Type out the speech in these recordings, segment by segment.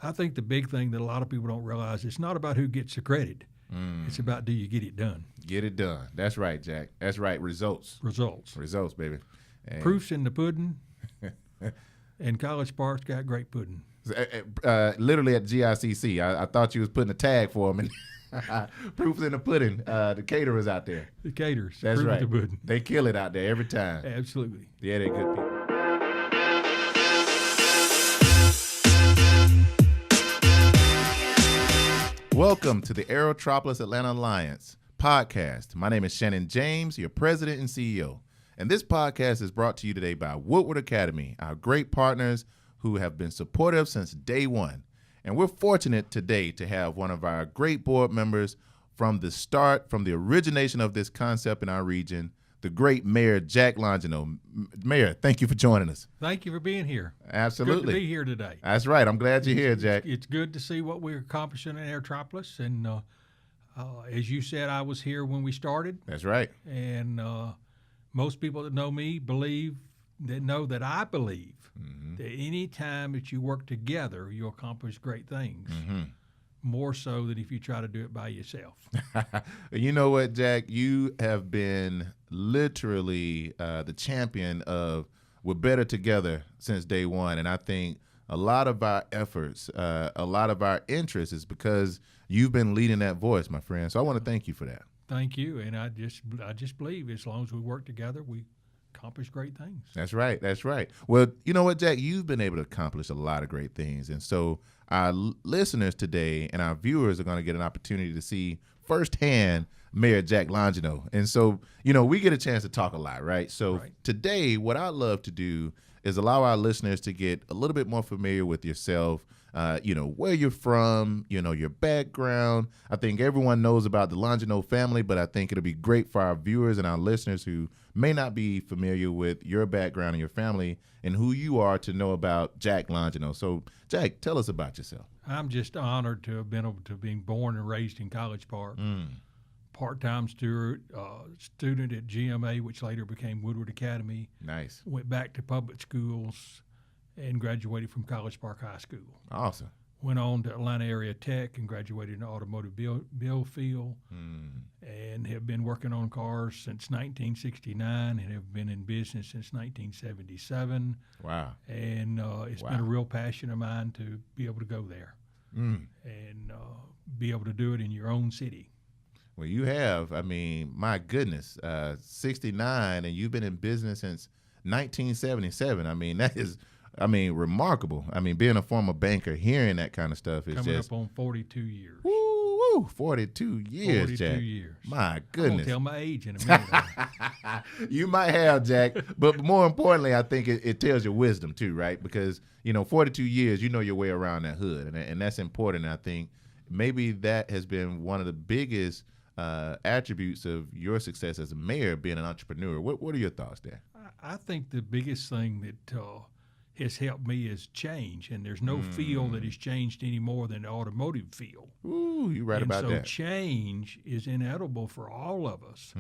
I think the big thing that a lot of people don't realize, it's not about who gets the credit. It's about, do you get it done? Get it done. That's right, Jack. That's right. Results, baby. And Proof's in the pudding, and College Park's got great pudding. literally at GICC. I thought you was putting a tag for them. And proof's in the pudding. The caterers out there. The caterers. That's Proof right. in the pudding. They kill it out there every time. Absolutely. Yeah, they're good people. Welcome to the AERO Atlanta Alliance podcast. My name is Shannon James, your president and CEO. And this podcast is brought to you today by Woodward Academy, our great partners who have been supportive since day one. And we're fortunate today to have one of our great board members from the start, from the origination of this concept in our region, the great Mayor Jack Longino. Mayor, thank you for joining us. Thank you for being here. Absolutely. Good to be here today. That's right. I'm glad you're here, Jack. It's good to see what we're accomplishing in Aerotropolis. And as you said, I was here when we started. That's right. And most people that know me know that I believe that any time that you work together, you accomplish great things. More so than if you try to do it by yourself. You know what, Jack? You have been literally the champion of we're better together since day one. And I think a lot of our efforts, a lot of our interest is because you've been leading that voice, my friend. So I want to thank you for that. Thank you. And I just believe as long as we work together, we accomplish great things. That's right. That's right. Well, you know what, Jack? You've been able to accomplish a lot of great things. And so our listeners today and our viewers are going to get an opportunity to see firsthand Mayor Jack Longino. And so, we get a chance to talk a lot, right? So Today, what I'd love to do is allow our listeners to get a little bit more familiar with yourself, where you're from, your background. I think everyone knows about the Longino family, but I think it'll be great for our viewers and our listeners who may not be familiar with your background and your family and who you are to know about Jack Longino. So, Jack, tell us about yourself. I'm just honored to have been able to be born and raised in College Park. Part-time student at GMA, which later became Woodward Academy. Nice. Went back to public schools and graduated from College Park High School. Awesome. Went on to Atlanta Area Tech and graduated in the automotive build field and have been working on cars since 1969 and have been in business since 1977. Wow. And it's been a real passion of mine to be able to go there and be able to do it in your own city. Well, you have. I mean, my goodness, 69, and you've been in business since 1977. I mean, that is, remarkable. I mean, being a former banker, hearing that kind of stuff is coming just. Coming up on 42 years. Woo, 42 years, 42 Jack. 42 years. My goodness. I'm going to tell my age in a minute. You might have, Jack. But more importantly, I think it tells your wisdom, too, right? Because, 42 years, you know your way around that hood. And that's important. I think maybe that has been one of the biggest attributes of your success as a mayor, being an entrepreneur. What are your thoughts there? I think the biggest thing that has helped me is change, and there's no field that has changed any more than the automotive field. Ooh, you're right about that. So change is inevitable for all of us,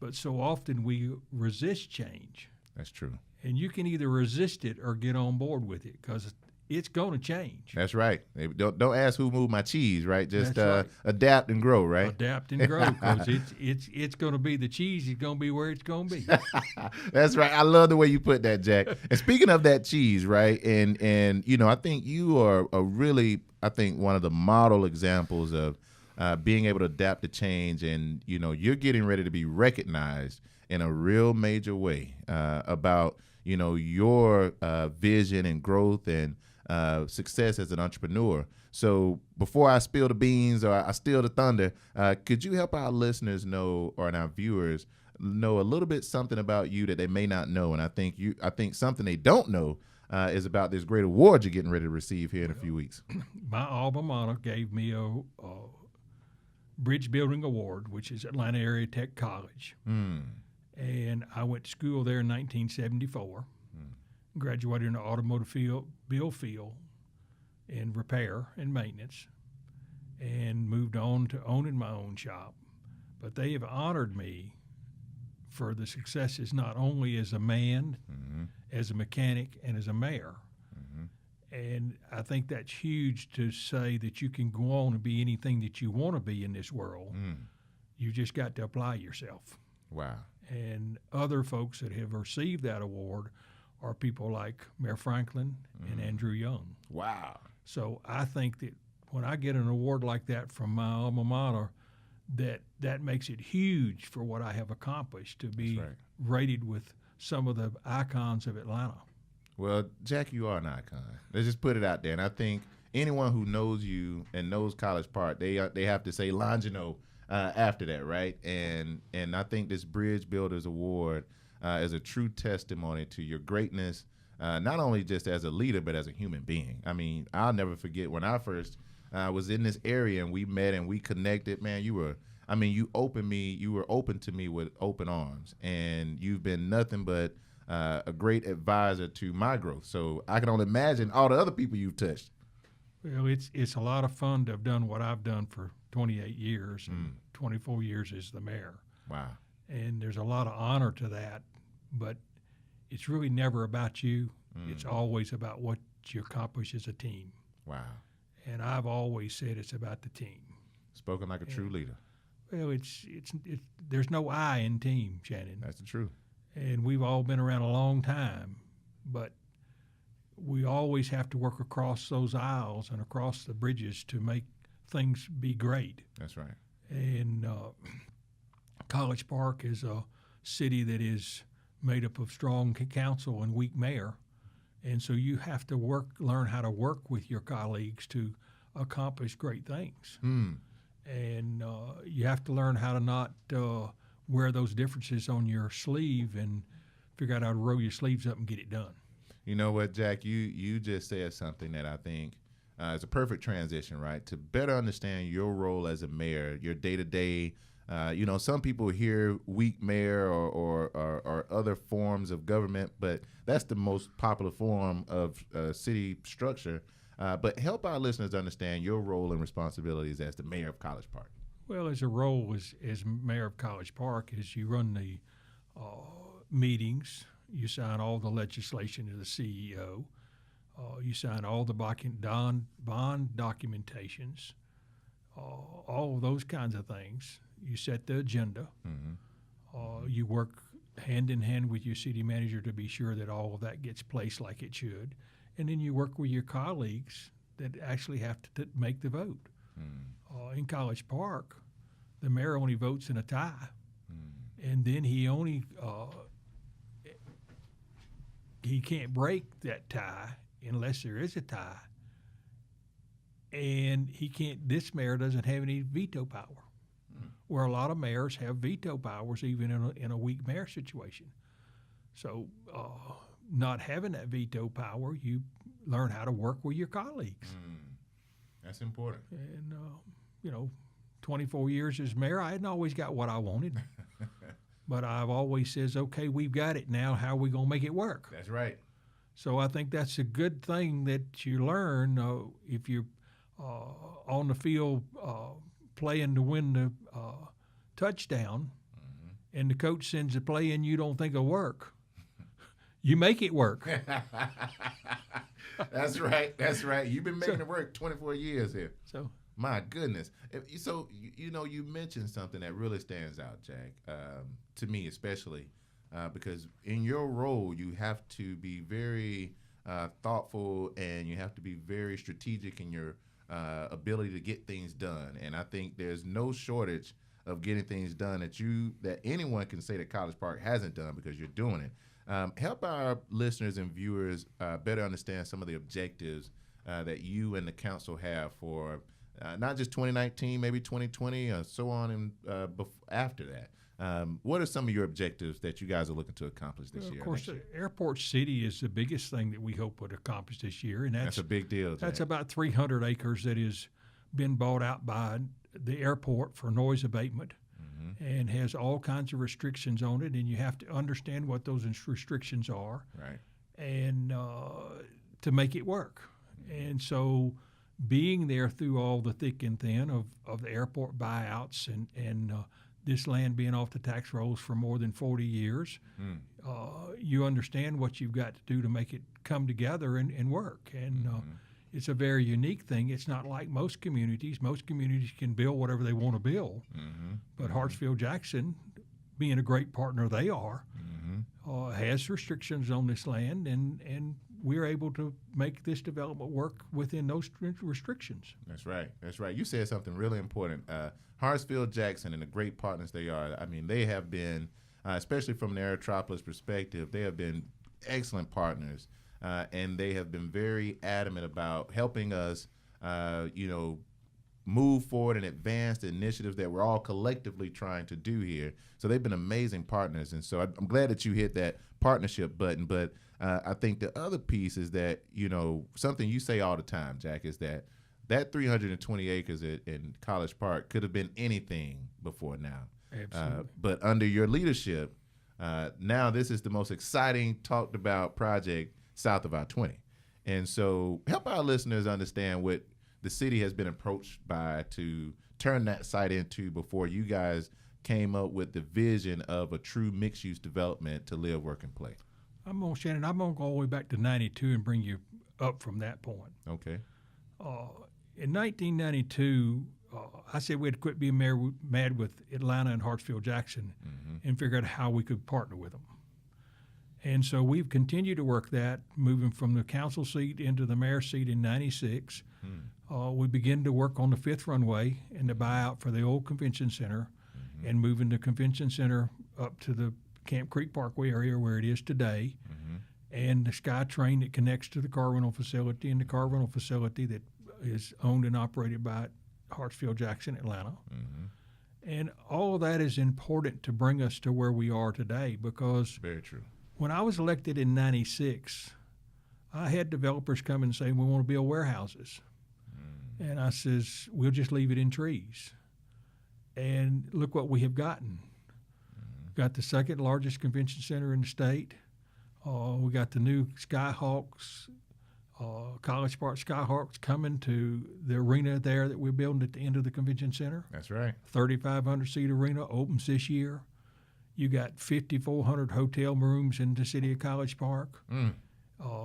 but so often we resist change. That's true. And you can either resist it or get on board with it because it's going to change. That's right. Don't ask who moved my cheese, right? Just adapt and grow, right? Adapt and grow because it's going to be the cheese is going to be where it's going to be. That's right. I love the way you put that, Jack. And speaking of that cheese, right? And I think you are one of the model examples of being able to adapt to change, and you're getting ready to be recognized in a real major way about your vision and growth and success as an entrepreneur. So before I spill the beans or I steal the thunder, could you help our listeners know, or our viewers know, a little bit something about you that they may not know? And I think something they don't know is about this great award you're getting ready to receive here in a few weeks. My alma mater gave me a bridge building award, which is Atlanta Area Tech College. And I went to school there in 1974. Graduated in the automotive build field in repair and maintenance, and moved on to owning my own shop. But they have honored me for the successes not only as a man, as a mechanic, and as a mayor. And I think that's huge to say that you can go on and be anything that you want to be in this world. You just got to apply yourself. Wow. And other folks that have received that award are people like Mayor Franklin and Andrew Young. Wow. So I think that when I get an award like that from my alma mater, that makes it huge for what I have accomplished to be rated with some of the icons of Atlanta. Well, Jack, you are an icon. Let's just put it out there. And I think anyone who knows you and knows College Park, they have to say Longino after that, right? And I think this Bridge Builders Award is a true testimony to your greatness, not only just as a leader, but as a human being. I mean, I'll never forget when I first was in this area and we met and we connected. Man, you were open to me with open arms, and you've been nothing but a great advisor to my growth. So I can only imagine all the other people you've touched. Well, it's a lot of fun to have done what I've done for 28 years and 24 years as the mayor. Wow. And there's a lot of honor to that, but it's really never about you. It's always about what you accomplish as a team. Wow. And I've always said it's about the team. Spoken like a true leader. Well, there's no I in team, Shannon. That's the truth. And we've all been around a long time, but we always have to work across those aisles and across the bridges to make things be great. That's right. And College Park is a city that is made up of strong council and weak mayor. And so you have to learn how to work with your colleagues to accomplish great things. And you have to learn how to not wear those differences on your sleeve and figure out how to roll your sleeves up and get it done. You know what, Jack? You just said something that I think is a perfect transition, right? To better understand your role as a mayor, your day-to-day. Some people hear weak mayor or other forms of government, but that's the most popular form of city structure. But help our listeners understand your role and responsibilities as the mayor of College Park. Well, as a role as mayor of College Park is you run the meetings, you sign all the legislation to the CEO, you sign all the bond documentations, all of those kinds of things. You set the agenda. You work hand in hand with your city manager to be sure that all of that gets placed like it should. And then you work with your colleagues that actually have to make the vote. In College Park, the mayor only votes in a tie. And then he can't break that tie unless there is a tie. And this mayor doesn't have any veto power, where a lot of mayors have veto powers even in a weak mayor situation. So not having that veto power, you learn how to work with your colleagues. That's important. And, 24 years as mayor, I hadn't always got what I wanted. But I've always says, okay, we've got it now. How are we going to make it work? That's right. So I think that's a good thing that you learn if you're on the field playing to win the touchdown, and the coach sends a play and you don't think it'll work. You make it work. That's right. That's right. You've been making it work 24 years here. So my goodness. So you mentioned something that really stands out, Jack, to me especially, because in your role you have to be very thoughtful and you have to be very strategic in your ability to get things done. And I think there's no shortage of getting things done that anyone can say that College Park hasn't done because you're doing it. Help our listeners and viewers better understand some of the objectives that you and the council have for not just 2019, maybe 2020, and so on, and after that. What are some of your objectives that you guys are looking to accomplish this year? Of course, Airport City is the biggest thing that we hope would accomplish this year, and that's a big deal, Jack. That's about 300 acres that has been bought out by the airport for noise abatement. And has all kinds of restrictions on it, and you have to understand what those restrictions are, right? And to make it work. And so, being there through all the thick and thin of the airport buyouts and this land being off the tax rolls for more than 40 years, you understand what you've got to do to make it come together and work. And it's a very unique thing. It's not like most communities. Most communities can build whatever they want to build. But Hartsfield-Jackson, being a great partner they are, has restrictions on this land, and we're able to make this development work within those restrictions. That's right. That's right. You said something really important. Hartsfield-Jackson and the great partners they are, I mean, they have been, especially from an Aerotropolis perspective, they have been excellent partners, and they have been very adamant about helping us, move forward and advance the initiatives that we're all collectively trying to do here. So they've been amazing partners. And so I'm glad that you hit that partnership button. But I think the other piece is that, something you say all the time, Jack, is that 320 acres in College Park could have been anything before now. Absolutely. But under your leadership, now this is the most exciting talked about project south of I-20. And so help our listeners understand what the city has been approached by to turn that site into before you guys came up with the vision of a true mixed-use development to live, work, and play. Shannon, I'm going to go all the way back to 92 and bring you up from that point. Okay. In 1992, I said we had to quit being mad with Atlanta and Hartsfield-Jackson and figure out how we could partner with them. And so we've continued to work that, moving from the council seat into the mayor's seat in 96. We began to work on the 5th runway and the buyout for the old convention center and moving the convention center up to the Camp Creek Parkway area where it is today, and the SkyTrain that connects to the car rental facility, and the car rental facility that is owned and operated by Hartsfield-Jackson, Atlanta. And all of that is important to bring us to where we are today, because Very true. when I was elected in 96, I had developers come and say, we want to build warehouses. And I says, we'll just leave it in trees. And look what we have gotten. Got the second largest convention center in the state. We got the new Skyhawks, College Park Skyhawks coming to the arena there that we're building at the end of the convention center. That's right. 3,500-seat arena opens this year. You got 5,400 hotel rooms in the city of College Park.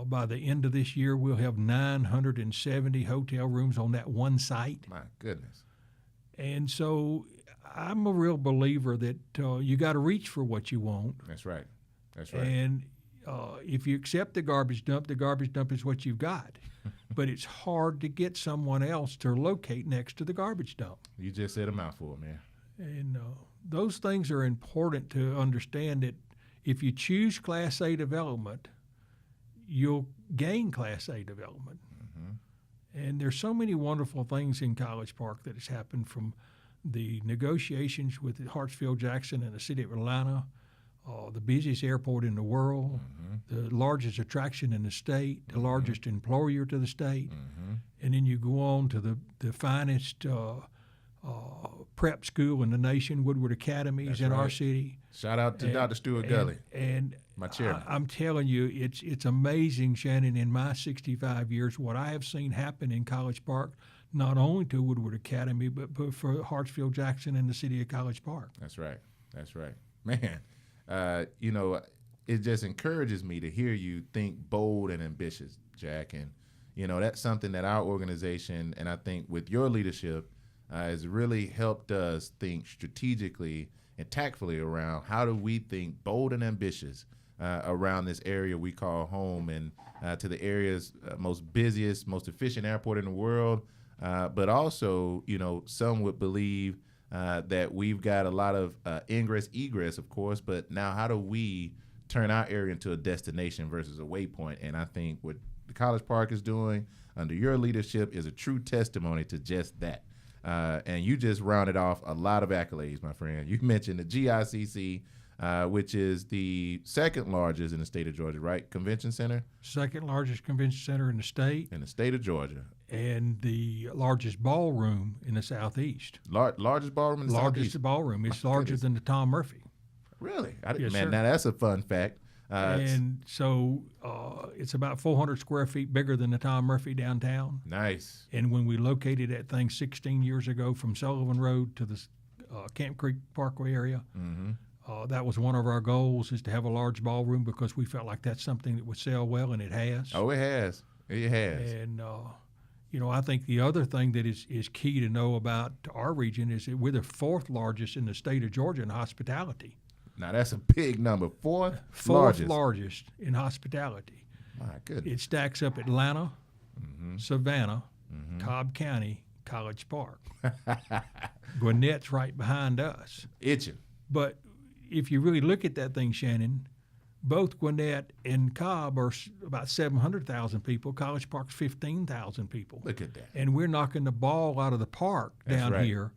By the end of this year, we'll have 970 hotel rooms on that one site. My goodness. And so I'm a real believer that you got to reach for what you want. That's right. That's right. And if you accept the garbage dump is what you've got. But it's hard to get someone else to locate next to the garbage dump. You just said a mouthful, man. And those things are important to understand, that if you choose Class A development, you'll gain Class A development. And there's so many wonderful things in College Park that has happened, from the negotiations with Hartsfield-Jackson and the city of Atlanta, the busiest airport in the world, the largest attraction in the state, the largest employer to the state. And then you go on to the finest prep school in the nation, Woodward Academy, is in our city. Shout out to Dr. Stuart Gully, and my chairman. I'm telling you, it's amazing, Shannon, in my 65 years, what I have seen happen in College Park, not only to Woodward Academy, but for Hartsfield-Jackson and the city of College Park. That's right. That's right. Man, it just encourages me to hear you think bold and ambitious, Jack. And, that's something that our organization, and I think with your leadership, has really helped us think strategically and tactfully around how do we think bold and ambitious around this area we call home, and to the area's most busiest, most efficient airport in the world. But also, some would believe that we've got a lot of ingress, egress, of course, but now how do we turn our area into a destination versus a waypoint? And I think what the College Park is doing under your leadership is a true testimony to just that. And you just rounded off a lot of accolades, my friend. You mentioned the GICC, which is the second largest in the state of Georgia, right? Convention center? Second largest convention center in the state. In the state of Georgia. And the largest ballroom in the Southeast. Largest ballroom in the Southeast? Largest ballroom. It's larger than the Tom Murphy. Really? Yes, man, sir. Now that's a fun fact. And so it's about 400 square feet bigger than the Tom Murphy downtown. Nice. And when we located that thing 16 years ago from Sullivan Road to the Camp Creek Parkway area. Mm-hmm. That was one of our goals, is to have a large ballroom, because we felt like that's something that would sell well, and it has. Oh, it has. It has. And, I think the other thing that is key to know about our region is that we're the 4th largest in the state of Georgia in hospitality. Now, that's a big number. Fourth largest in hospitality. My goodness. It stacks up Atlanta, Savannah, Cobb County, College Park. Gwinnett's right behind us. Itching. But if you really look at that thing, Shannon, both Gwinnett and Cobb are about 700,000 people. College Park's 15,000 people. Look at that. And we're knocking the ball out of the park down here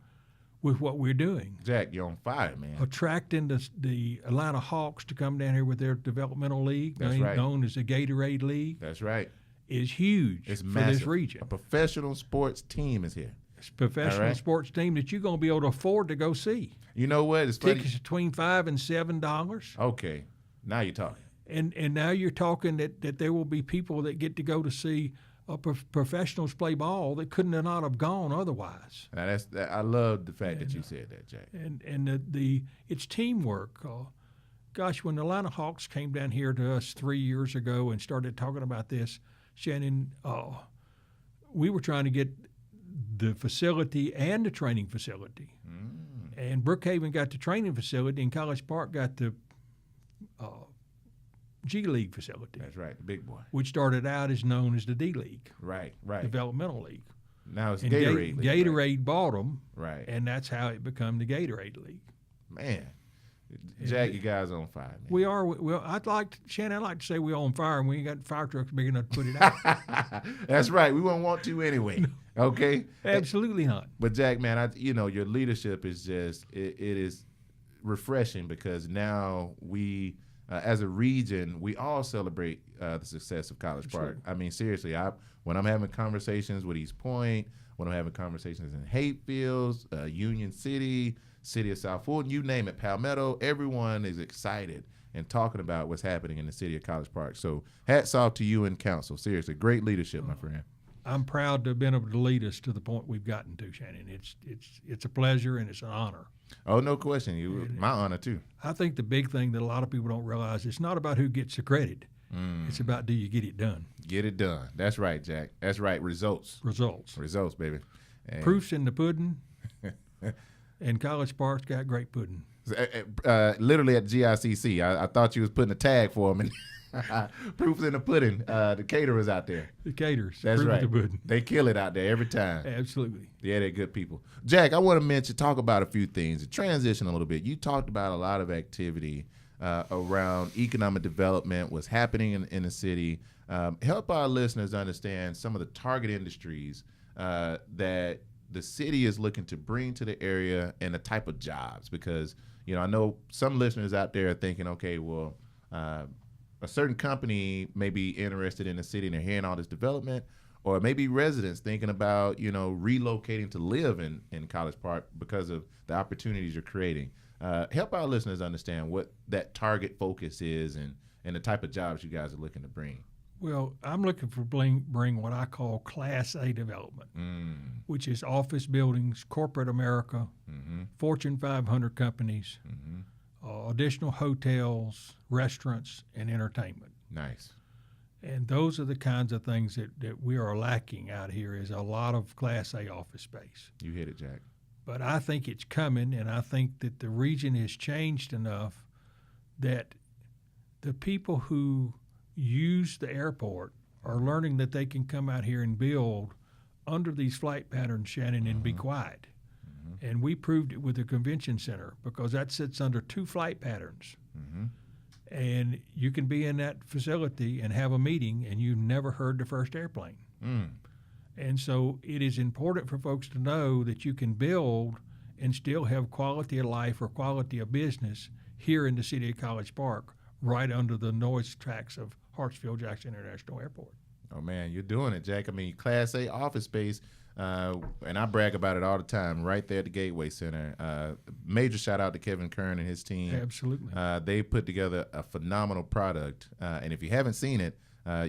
with what we're doing. Jack, you're on fire, man. Attracting the Atlanta Hawks to come down here with their developmental league, known as the Gatorade League. That's right. Is huge it's for massive. This region. A professional sports team is here. It's a professional sports team that you're going to be able to afford to go see. You know what? It's funny. Tickets between $5 and $7. Okay. Now you're talking. And now you're talking that there will be people that get to go to see professionals play ball that couldn't have not have gone otherwise. Now I love the fact that you said that, Jack. And it's teamwork. Gosh, when the Atlanta Hawks came down here to us 3 years ago and started talking about this, Shannon, we were trying to get the facility and the training facility. And Brookhaven got the training facility, and College Park got the G League facility. That's right, the big boy. Which started out as known as the D League. Right. Developmental League. Now it's Gatorade League. Gatorade bought them. Right. And that's how it became the Gatorade League. Man. Jack, you guys on fire, man. We are. Well, I'd like to say we're on fire, and we ain't got fire trucks big enough to put it out. That's right. We won't want to anyway. Okay? Absolutely not. But Jack, man, your leadership is just, it is refreshing, because now we, as a region, we all celebrate the success of College Park. Sure. I mean, seriously, when I'm having conversations with East Point, when I'm having conversations in Hatefields, Union City, City of South Fulton, you name it, Palmetto, everyone is excited and talking about what's happening in the city of College Park. So hats off to you and council. Seriously, great leadership, my friend. I'm proud to have been able to lead us to the point we've gotten to, Shannon. It's a pleasure and it's an honor. Oh, no question. My honor, too. I think the big thing that a lot of people don't realize, it's not about who gets the credit. It's about, do you get it done? Get it done. That's right, Jack. That's right. Results, baby. And proof's in the pudding. And College Park's got great pudding. Literally at GICC, I thought you was putting a tag for them. Proof's in the pudding. The caterers out there. The caterers. That's right. The pudding. They kill it out there every time. Absolutely. Yeah, they're good people. Jack, I want to talk about a few things. Transition a little bit. You talked about a lot of activity around economic development, what's happening in the city. Help our listeners understand some of the target industries that the city is looking to bring to the area, and the type of jobs, because I know some listeners out there are thinking, okay, well, a certain company may be interested in the city and they're hearing all this development, or maybe residents thinking about relocating to live in College Park because of the opportunities you're creating. Help our listeners understand what that target focus is and the type of jobs you guys are looking to bring. Well, I'm looking for bring what I call Class A development, which is office buildings, corporate America, Fortune 500 companies, additional hotels, restaurants, and entertainment. Nice. And those are the kinds of things that we are lacking out here, is a lot of Class A office space. You hit it, Jack. But I think it's coming, and I think that the region has changed enough that the people who use the airport are learning that they can come out here and build under these flight patterns, Shannon, and be quiet. And we proved it with the convention center, because that sits under 2 flight patterns. And you can be in that facility and have a meeting and you never heard the first airplane. And so it is important for folks to know that you can build and still have quality of life or quality of business here in the city of College Park, right under the noise tracks of Hartsfield-Jackson International Airport. Oh, man, you're doing it, Jack. I mean, Class A office space, and I brag about it all the time, right there at the Gateway Center. Major shout-out to Kevin Kern and his team. Absolutely. They put together a phenomenal product, and if you haven't seen it,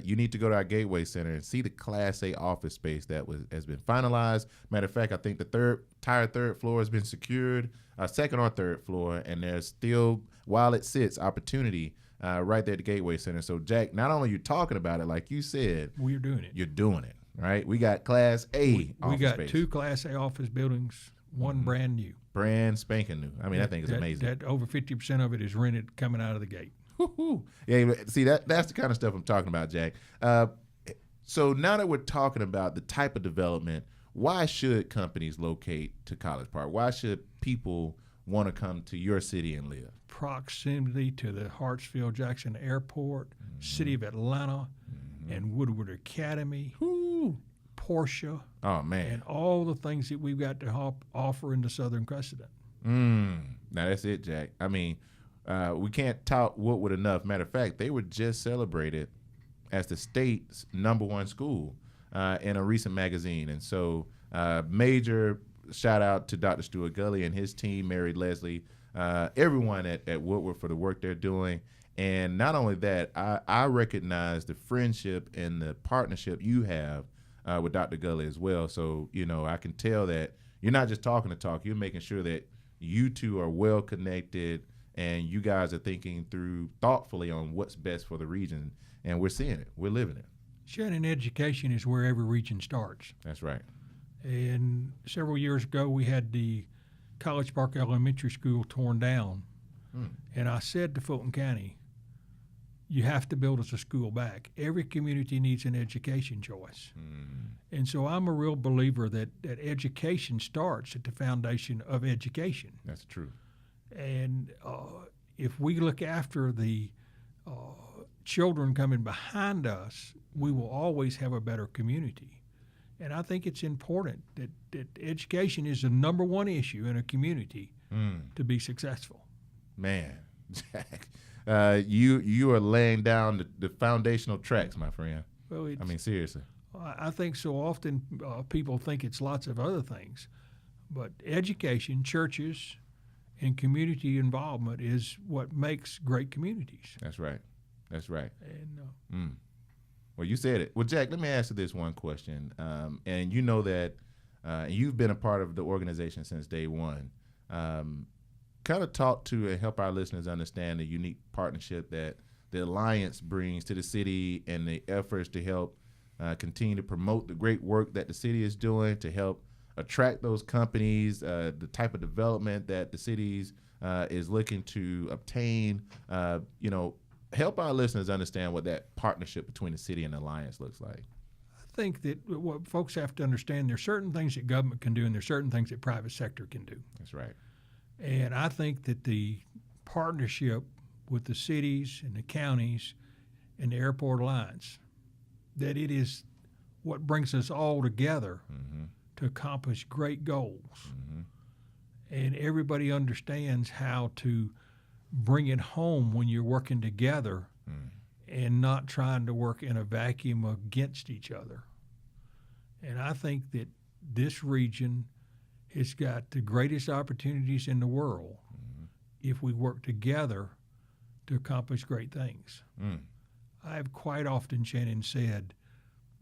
you need to go to our Gateway Center and see the Class A office space that has been finalized. Matter of fact, I think the third floor has been secured, second or third floor, and there's still, while it sits, opportunity right there at the Gateway Center. So, Jack, not only are you talking about it, like you said, we're doing it. You're doing it, right? We got Class A office We got space. 2 Class A office buildings, one brand new. Brand spanking new. I mean, I think it's amazing. That over 50% of it is rented coming out of the gate. Woo-hoo. Yeah, see, that's the kind of stuff I'm talking about, Jack. So now that we're talking about the type of development, why should companies locate to College Park? Why should people want to come to your city and live? Proximity to the Hartsfield-Jackson Airport, City of Atlanta, and Woodward Academy, Porsche, and all the things that we've got to offer in the Southern Crescent. Now that's it, Jack. I mean, we can't tout Woodward enough. Matter of fact, they were just celebrated as the state's #1 school in a recent magazine. And so major shout out to Dr. Stuart Gully and his team, Mary Leslie, everyone at Woodward for the work they're doing. And not only that, I recognize the friendship and the partnership you have with Dr. Gully as well. So, I can tell that you're not just talking the talk, you're making sure that you two are well connected and you guys are thinking through thoughtfully on what's best for the region. And we're seeing it. We're living it. Shannon, education is where every region starts. That's right. And several years ago, we had the College Park Elementary School torn down. And I said to Fulton County, you have to build us a school back. Every community needs an education choice. And so I'm a real believer that education starts at the foundation of education. That's true. And if we look after the children coming behind us, we will always have a better community. And I think it's important that education is the #1 issue in a community to be successful. Man, Jack, you are laying down the foundational tracks, my friend. Well, I mean, seriously. I think so often people think it's lots of other things, but education, churches, and community involvement is what makes great communities. That's right. That's right. And well, you said it. Well, Jack, let me ask you this one question. And you know that you've been a part of the organization since day one. Kind of talk to and help our listeners understand the unique partnership that the Alliance brings to the city and the efforts to help continue to promote the great work that the city is doing to help attract those companies, the type of development that the cities is looking to obtain. Help our listeners understand what that partnership between the city and the Alliance looks like. I think that what folks have to understand, there's certain things that government can do and there's certain things that private sector can do. That's right. And I think that the partnership with the cities and the counties and the Airport Alliance, that it is what brings us all together to accomplish great goals. And everybody understands how to bring it home when you're working together and not trying to work in a vacuum against each other. And I think that this region has got the greatest opportunities in the world if we work together to accomplish great things. I have quite often, Shannon, said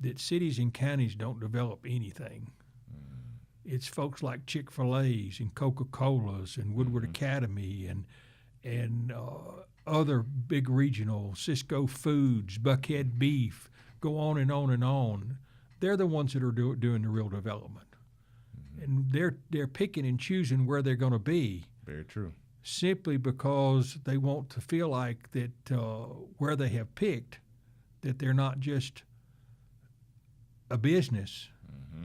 that cities and counties don't develop anything. It's folks like Chick-fil-A's and Coca-Cola's and Woodward Academy and other big regional, Cisco Foods, Buckhead Beef, go on and on and on. They're the ones that are doing the real development. And they're picking and choosing where they're going to be. Very true. Simply because they want to feel like that where they have picked, that they're not just a business,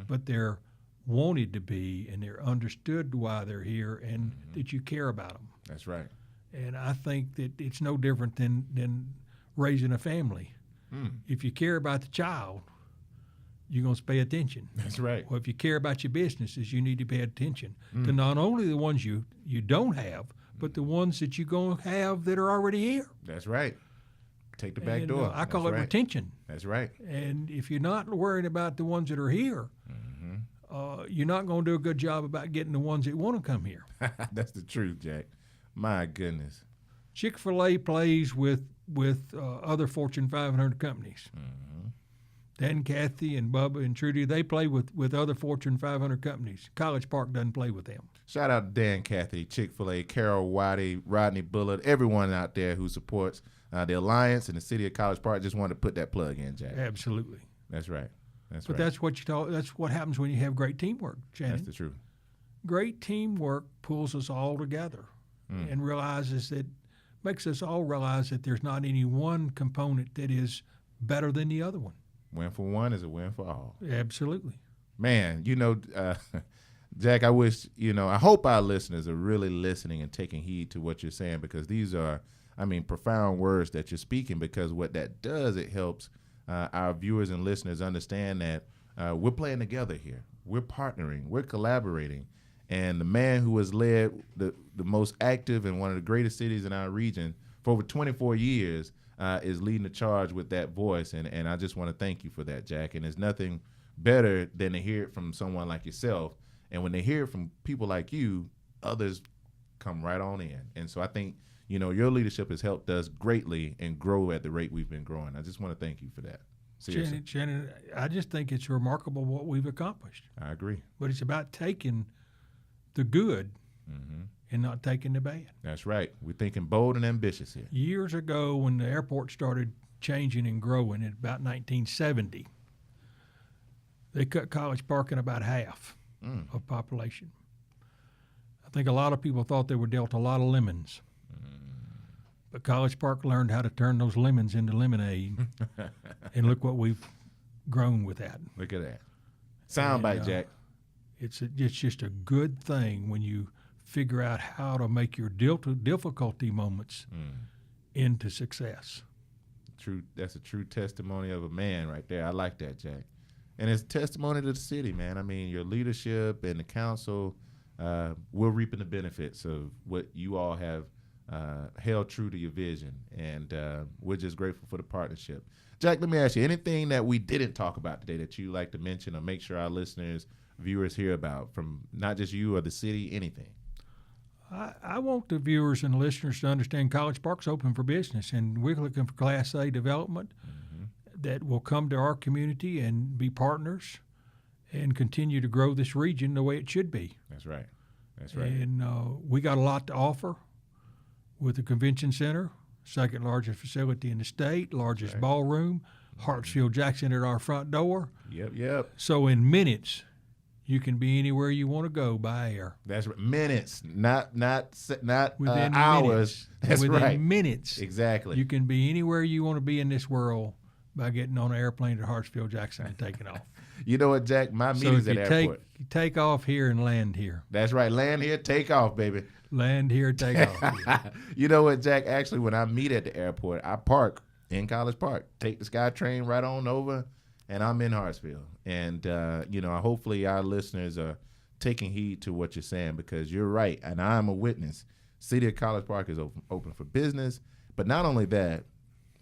but they're wanted to be and they're understood why they're here and that you care about them. That's right. And I think that it's no different than raising a family. If you care about the child, you're going to pay attention. That's right. Well, if you care about your businesses, you need to pay attention to not only the ones you don't have, but the ones that you're going to have that are already here. That's right. Take the back door. I call it retention. That's right. And if you're not worrying about the ones that are here, you're not going to do a good job about getting the ones that want to come here. That's the truth, Jack. My goodness. Chick-fil-A plays with other Fortune 500 companies. Mm-hmm. Dan, Kathy, and Bubba and Trudy, they play with other Fortune 500 companies. College Park doesn't play with them. Shout out to Dan, Kathy, Chick-fil-A, Carol Whitey, Rodney Bullard, everyone out there who supports the Alliance and the city of College Park. Just wanted to put that plug in, Jack. Absolutely. That's right. But that's what happens when you have great teamwork, Shannon. That's the truth. Great teamwork pulls us all together and makes us all realize that there's not any one component that is better than the other one. Win for one is a win for all. Absolutely. Man, Jack, I hope our listeners are really listening and taking heed to what you're saying, because these are, profound words that you're speaking, because what that does, it helps our viewers and listeners understand that we're playing together here. We're partnering. We're collaborating. And the man who has led the most active and one of the greatest cities in our region for over 24 years is leading the charge with that voice. And I just want to thank you for that, Jack. And there's nothing better than to hear it from someone like yourself. And when they hear it from people like you, others come right on in. And so I think, your leadership has helped us greatly and grow at the rate we've been growing. I just want to thank you for that. Seriously. Shannon, I just think it's remarkable what we've accomplished. I agree. But it's about taking the good and not taking the bad. That's right. We're thinking bold and ambitious here. Years ago, when the airport started changing and growing in about 1970, they cut College Park in about half of population. I think a lot of people thought they were dealt a lot of lemons. But College Park learned how to turn those lemons into lemonade. And look what we've grown with that. Look at that. Soundbite, Jack. It's just a good thing when you figure out how to make your difficulty moments into success. That's a true testimony of a man right there. I like that, Jack. And it's a testimony to the city, man. Your leadership and the council, we're reaping the benefits of what you all have held true to your vision. And we're just grateful for the partnership. Jack, let me ask you, anything that we didn't talk about today that you'd like to mention or make sure our listeners, viewers hear about from not just you or the city, anything? I want the viewers and listeners to understand College Park's open for business, and we're looking for Class A development that will come to our community and be partners and continue to grow this region the way it should be. That's right. That's right. And we got a lot to offer with the convention center, second largest facility in the state, largest ballroom, Hartsfield-Jackson at our front door. Yep. So in minutes, you can be anywhere you want to go by air. That's right. Minutes, not within hours. Minutes. That's within right. minutes. Exactly. You can be anywhere you want to be in this world by getting on an airplane to Hartsfield-Jackson and taking off. You know what, Jack? My meeting's at the airport. You take off here and land here. That's right. Land here, take off, baby. Land here, take off here. You know what, Jack? Actually, when I meet at the airport, I park in College Park, take the SkyTrain right on over, and I'm in Hartsfield. And, hopefully our listeners are taking heed to what you're saying, because you're right, and I'm a witness. City of College Park is open for business, but not only that,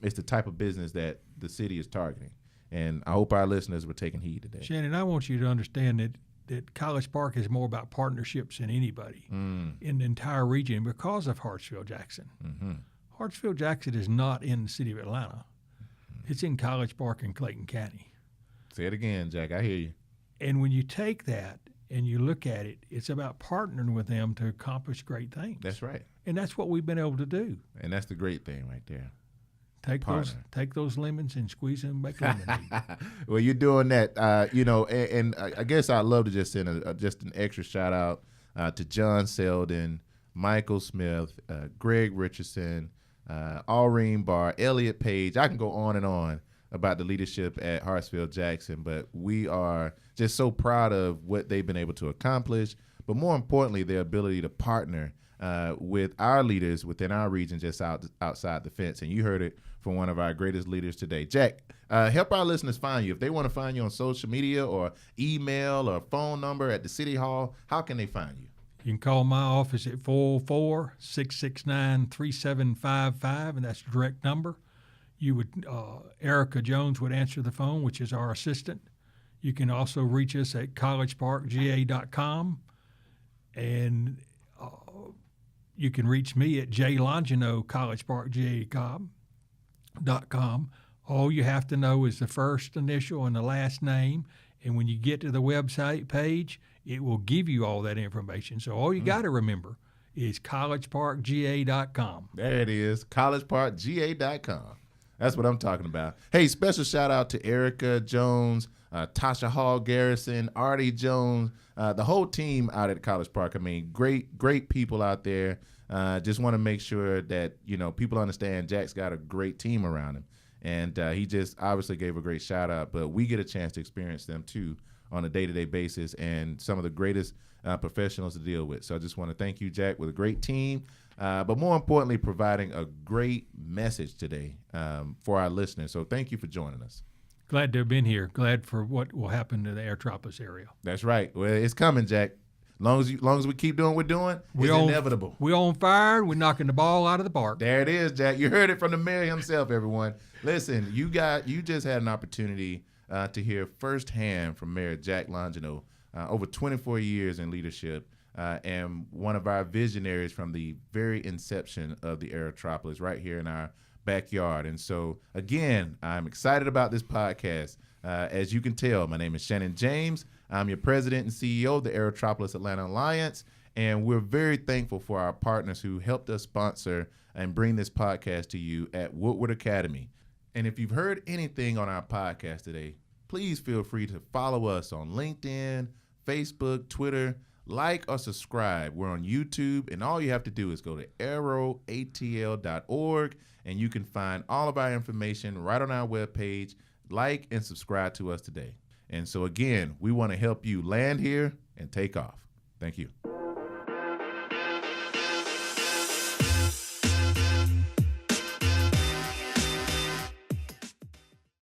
it's the type of business that the city is targeting. And I hope our listeners were taking heed today. Shannon, I want you to understand that College Park is more about partnerships than anybody in the entire region because of Hartsfield-Jackson. Hartsfield-Jackson is not in the city of Atlanta. It's in College Park in Clayton County. Say it again, Jack. I hear you. And when you take that and you look at it, it's about partnering with them to accomplish great things. That's right. And that's what we've been able to do. And that's the great thing right there. Take those lemons and squeeze them and make lemonade. Well, you're doing that, and I guess I'd love to just send just an extra shout out to John Selden, Michael Smith, Greg Richardson, Aureen Barr, Elliot Page. I can go on and on about the leadership at Hartsfield-Jackson, but we are just so proud of what they've been able to accomplish, but more importantly, their ability to partner with our leaders within our region just outside the fence. And you heard it from one of our greatest leaders today. Jack, help our listeners find you. If they want to find you on social media or email or phone number at the City Hall, how can they find you? You can call my office at 404-669-3755, and that's the direct number. Erica Jones would answer the phone, which is our assistant. You can also reach us at collegeparkga.com. And you can reach me at jlongino, collegeparkga.com. All you have to know is the first initial and the last name. And when you get to the website page, it will give you all that information. So all you got to remember is collegeparkga.com. There it is, collegeparkga.com. That's what I'm talking about. Hey, special shout out to Erica Jones, Tasha Hall Garrison, Artie Jones, the whole team out at College Park. I mean, great people out there. Just want to make sure that, people understand Jack's got a great team around him. And he just obviously gave a great shout out, but we get a chance to experience them too on a day-to-day basis, and some of the greatest professionals to deal with. So I just want to thank you, Jack, with a great team. But more importantly, providing a great message today for our listeners. So thank you for joining us. Glad to have been here. Glad for what will happen to the Aerotropolis area. That's right. Well, it's coming, Jack. Long as we keep doing what we're doing, it's inevitable. We're on fire. We're knocking the ball out of the park. There it is, Jack. You heard it from the mayor himself, everyone. Listen, you just had an opportunity to hear firsthand from Mayor Jack Longino, over 24 years in leadership. And one of our visionaries from the very inception of the Aerotropolis right here in our backyard. And so, again, I'm excited about this podcast. As you can tell, my name is Shannon James. I'm your president and CEO of the Aerotropolis Atlanta Alliance. And we're very thankful for our partners who helped us sponsor and bring this podcast to you at Woodward Academy. And if you've heard anything on our podcast today, please feel free to follow us on LinkedIn, Facebook, Twitter. Like or subscribe. We're on YouTube, and all you have to do is go to AEROATL.org, and you can find all of our information right on our webpage. Like and subscribe to us today. And so, again, we want to help you land here and take off. Thank you.